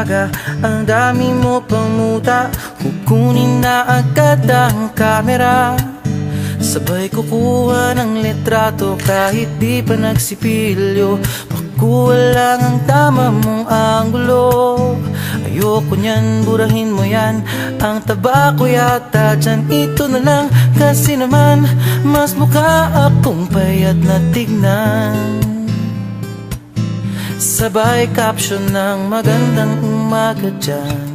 umaga, ang dami mo pang muta. Kukunin na agad ang kamera, sabay kukuha ng litrato kahit di pa nagsipilyo. Makuha lang ang tama mong anggulo. Ayoko niyan, burahin mo yan. Ang taba ko yata dyan, ito na lang. Kasi naman, mas mukha akong payat na tignan. Sabay caption ng magandang umaga dyan.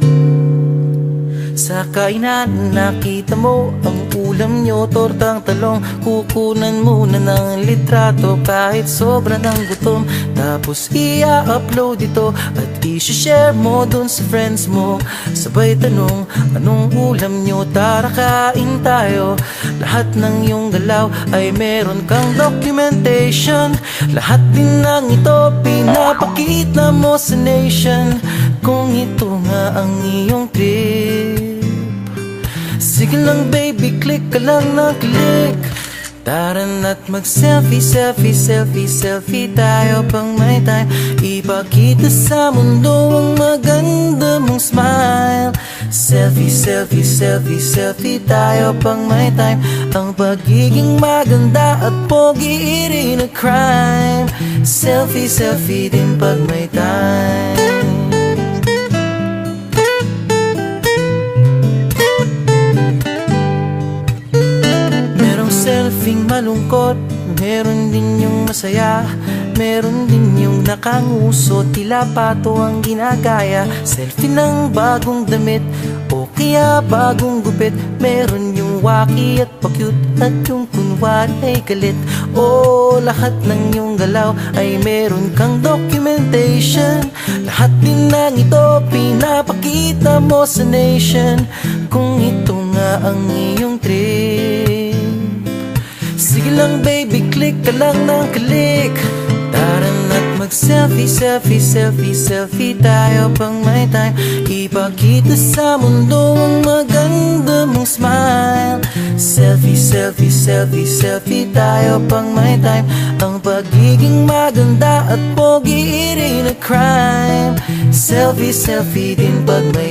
Sa kainan nakita mo ang ulam nyo, tortang talong. Kukunan muna ng litrato kahit sobra ng gutom. Tapos i-upload ito at i-share mo dun sa friends mo. Sabay tanong, anong ulam nyo? Tara kain tayo. Lahat ng iyong galaw ay meron kang documentation. Lahat din ng ito pinapakita mo sa nation. Kung ito nga ang iyong trip, sige lang baby, click ka lang ng click. Tara na't mag-selfie, selfie, selfie, selfie tayo pang may time. Ipakita sa mundo ang maganda mong smile. Selfie, selfie, selfie, selfie tayo pang may time. Ang pagiging maganda at pogi rin na crime. Selfie, selfie din pag may time. Selfie malungkot, meron din yung masaya. Meron din yung nakanguso, tila pato ang ginagaya. Selfie ng bagong damit o kaya bagong gupit. Meron yung waki at pa-cute at yung kunwari ay galit. O lahat ng yung galaw ay meron kang documentation. Lahat din ng ito pinapakita mo sa nation. Kung ito nga ang iyong trip, sige lang baby, click ka lang ng click. Tara na't mag-selfie, selfie, selfie, selfie tayo pang may time. Ipakita sa mundo ang maganda mong smile. Selfie, selfie, selfie, selfie tayo pang may time. Ang pagiging maganda at pogi rin na crime. Selfie, selfie din pag may